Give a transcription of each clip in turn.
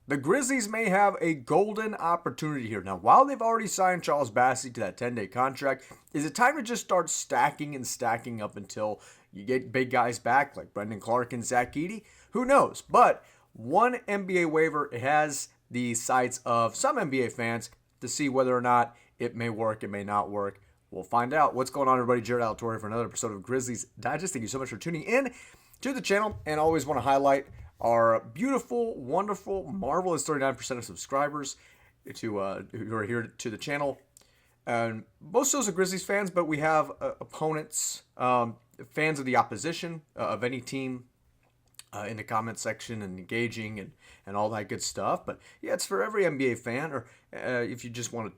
The Grizzlies may have a golden opportunity here. Now, while they've already signed Charles Bassey to that 10-day contract, is it time to just start stacking and stacking up until you get big guys back like Brendan Clarke and Zach Edey? Who knows? But one NBA waiver has the sights of some NBA fans to see whether or not it may work, it may not work. We'll find out. What's going on, everybody? Jared Alatorre for another episode of Grizzlies Digest. Thank you so much for tuning in to the channel, and always want to highlight our beautiful, wonderful, marvelous 39% of subscribers who are here to the channel. And most of those are Grizzlies fans, but we have opponents, fans of the opposition of any team in the comment section and engaging and all that good stuff. But yeah, it's for every NBA fan, or if you just want to,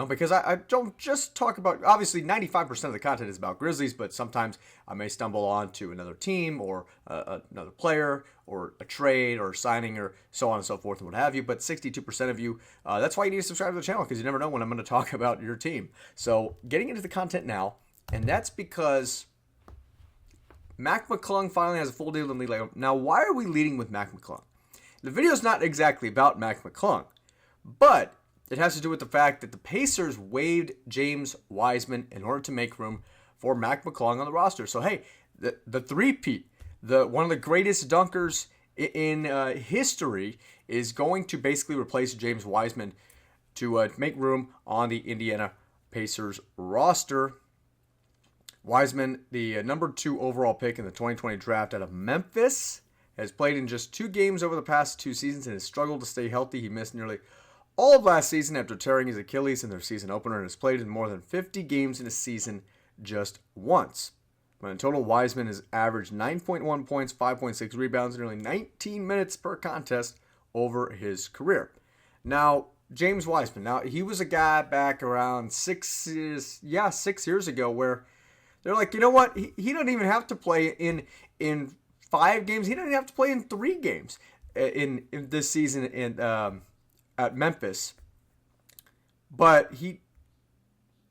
because I don't just talk about, obviously 95% of the content is about Grizzlies, but sometimes I may stumble on to another team or another player or a trade or signing or so on and so forth and what have you. But 62% of you, that's why you need to subscribe to the channel, because you never know when I'm going to talk about your team. So getting into the content now, and that's because Mac McClung finally has a full deal in the league. Now, why are we leading with Mac McClung? The video is not exactly about Mac McClung, but it has to do with the fact that the Pacers waived James Wiseman in order to make room for Mac McClung on the roster. So, hey, the three-peat, one of the greatest dunkers in history, is going to basically replace James Wiseman to make room on the Indiana Pacers roster. Wiseman, the number 2 overall pick in the 2020 draft out of Memphis, has played in just 2 games over the past 2 seasons and has struggled to stay healthy. He missed nearly all of last season after tearing his Achilles in their season opener, and has played in more than 50 games in a season just once. But in total, Wiseman has averaged 9.1 points, 5.6 rebounds, and nearly 19 minutes per contest over his career. Now, James Wiseman, now he was a guy back around 6 years ago where they're like, you know what? He doesn't even have to play in 5 games. He doesn't have to play in 3 games in this season at Memphis. But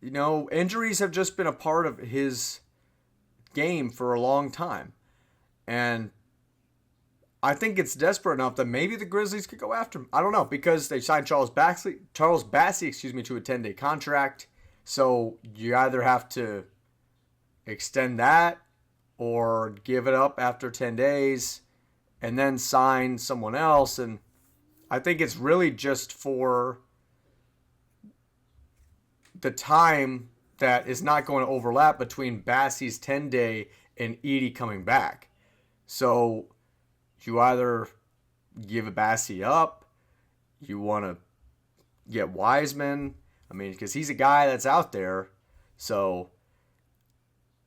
injuries have just been a part of his game for a long time. And I think it's desperate enough that maybe the Grizzlies could go after him. I don't know, because they signed Charles Bassey, to a 10-day contract. So you either have to extend that or give it up after 10 days and then sign someone else. And I think it's really just for the time that is not going to overlap between Bassey's 10-day and Edey coming back. So you either give a Bassey up, you want to get Wiseman, because he's a guy that's out there. So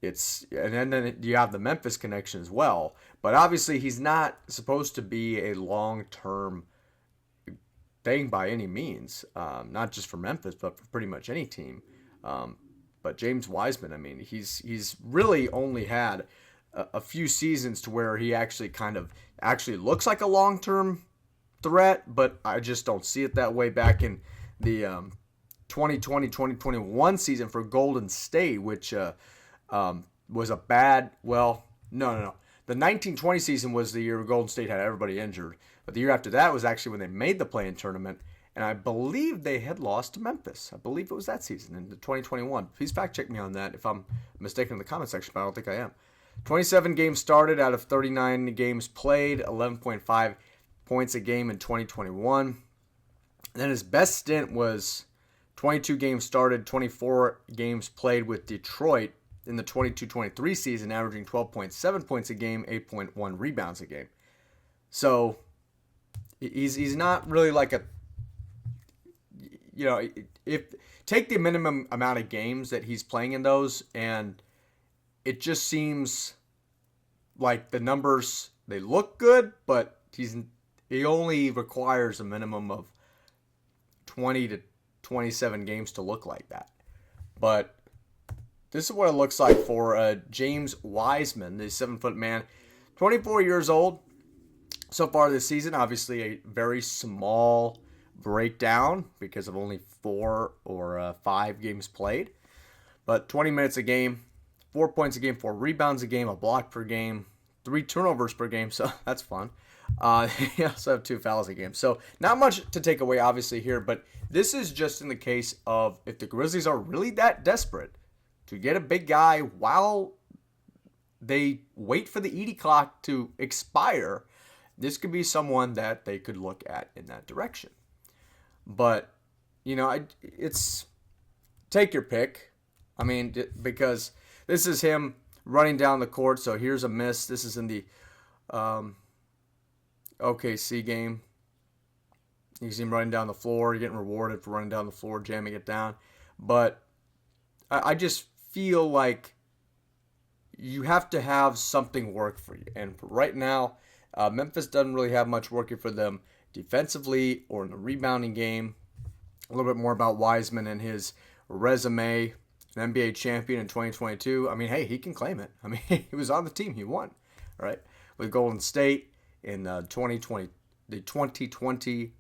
and then you have the Memphis connection as well. But obviously he's not supposed to be a long-term thing by any means, not just for Memphis, but for pretty much any team. But James Wiseman, he's really only had a few seasons to where he actually looks like a long-term threat, but I just don't see it that way. Back in the 2020-2021 season for Golden State, which was a bad, no. The 1920 season was the year Golden State had everybody injured. But the year after that was actually when they made the play-in tournament, and I believe they had lost to Memphis. I believe it was that season in the 2021. Please fact check me on that if I'm mistaken in the comment section, but I don't think I am. 27 games started out of 39 games played, 11.5 points a game in 2021. And then his best stint was 22 games started, 24 games played with Detroit in the 22-23 season, averaging 12.7 points a game, 8.1 rebounds a game. So he's not really like if take the minimum amount of games that he's playing in those, and it just seems like the numbers, they look good, but he only requires a minimum of 20 to 27 games to look like that. But this is what it looks like for James Wiseman, the 7-foot man, 24 years old. So far this season, obviously a very small breakdown because of only 4 or 5 games played. But 20 minutes a game, 4 points a game, 4 rebounds a game, a block per game, 3 turnovers per game, so that's fun. He also have 2 fouls a game. So not much to take away, obviously, here. But this is just in the case of if the Grizzlies are really that desperate to get a big guy while they wait for the Edey clock to expire, this could be someone that they could look at in that direction. But, it's take your pick. I mean, because this is him running down the court. So here's a miss. This is in the OKC game. You see him running down the floor, getting rewarded for running down the floor, jamming it down. But I just feel like you have to have something work for you. And right now, Memphis doesn't really have much working for them defensively or in the rebounding game. A little bit more about Wiseman and his resume. An NBA champion in 2022. I mean, hey, he can claim it. I mean, he was on the team. He won, right? With Golden State in the 2020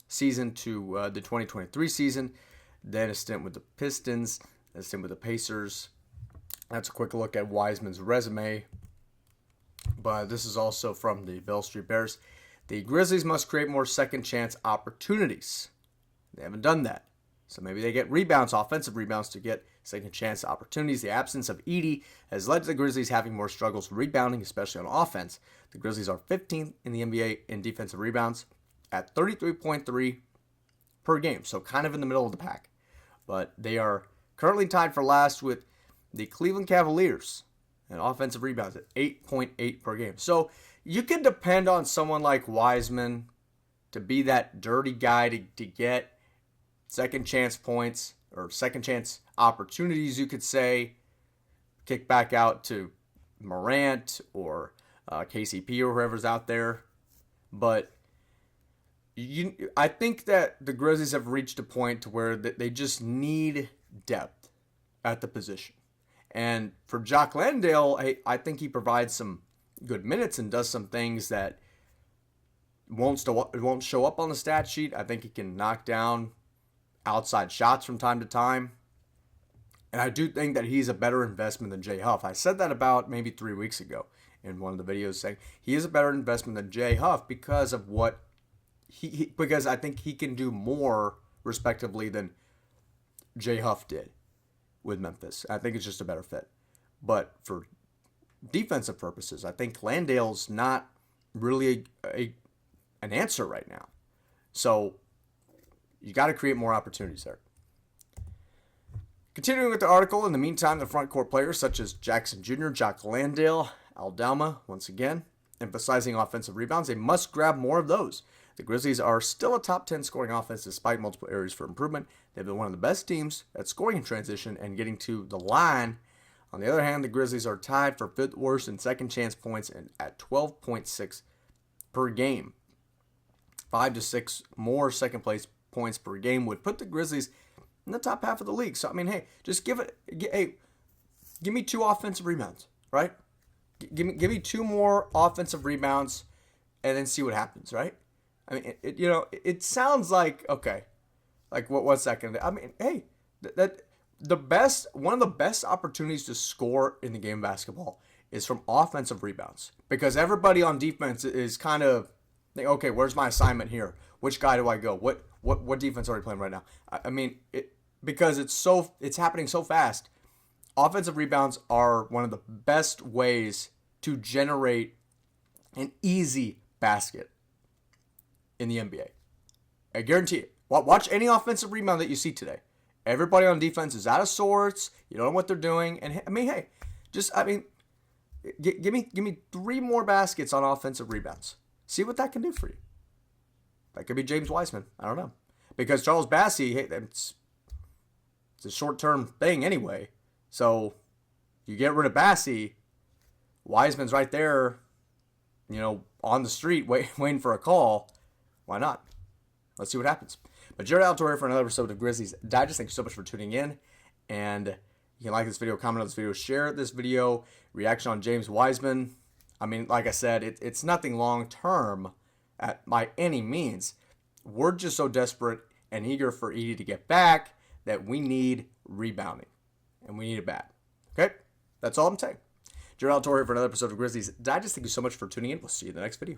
season to the 2023 season. Then a stint with the Pistons, a stint with the Pacers. That's a quick look at Wiseman's resume. But this is also from the Beale Street Bears. The Grizzlies must create more second chance opportunities. They haven't done that. So maybe they get rebounds, offensive rebounds, to get second chance opportunities. The absence of Edey has led to the Grizzlies having more struggles rebounding, especially on offense. The Grizzlies are 15th in the NBA in defensive rebounds at 33.3 per game. So kind of in the middle of the pack. But they are currently tied for last with the Cleveland Cavaliers and offensive rebounds at 8.8 per game. So you can depend on someone like Wiseman to be that dirty guy to get second chance points or second chance opportunities, you could say. Kick back out to Morant or KCP or whoever's out there. But I think that the Grizzlies have reached a point to where they just need depth at the position. And for Jock Landale, I think he provides some good minutes and does some things that won't show up on the stat sheet. I think he can knock down outside shots from time to time. And I do think that he's a better investment than Jay Huff. I said that about maybe 3 weeks ago in one of the videos, saying he is a better investment than Jay Huff because of what because I think he can do more respectively than Jay Huff did with Memphis. I think it's just a better fit. But for defensive purposes, I think Landale's not really an answer right now. So you got to create more opportunities there. Continuing with the article, in the meantime, the front court players such as Jackson Jr., Jock Landale, Aldama, once again, emphasizing offensive rebounds, they must grab more of those. The Grizzlies are still a top 10 scoring offense despite multiple areas for improvement. They've been one of the best teams at scoring in transition and getting to the line. On the other hand, the Grizzlies are tied for fifth worst in second chance points and at 12.6 per game. 5 to 6 more second place points per game would put the Grizzlies in the top half of the league. So, I mean, hey, just give me 2 offensive rebounds, right? Give me 2 more offensive rebounds and then see what happens, right? I mean, it sounds like, okay, like what's that going to do? I mean, hey, one of the best opportunities to score in the game of basketball is from offensive rebounds, because everybody on defense is kind of thinking, okay, where's my assignment here? Which guy do I go? What defense are we playing right now? I mean, because it's happening so fast. Offensive rebounds are one of the best ways to generate an easy basket in the NBA. I guarantee it. Watch any offensive rebound that you see today. Everybody on defense is out of sorts. You don't know what they're doing. And I mean, hey, give me 3 more baskets on offensive rebounds. See what that can do for you. That could be James Wiseman. I don't know. Because Charles Bassey, hey, it's a short-term thing anyway. So you get rid of Bassey, Wiseman's right there, on the street waiting for a call. Why not? Let's see what happens. But Jared Altor here for another episode of Grizzlies Digest. Thank you so much for tuning in. And you can like this video, comment on this video, share this video. Reaction on James Wiseman. I mean, like I said, it's nothing long-term by any means. We're just so desperate and eager for Edey to get back that we need rebounding. And we need it bad. Okay? That's all I'm saying. Jared Altor here for another episode of Grizzlies Digest. Thank you so much for tuning in. We'll see you in the next video.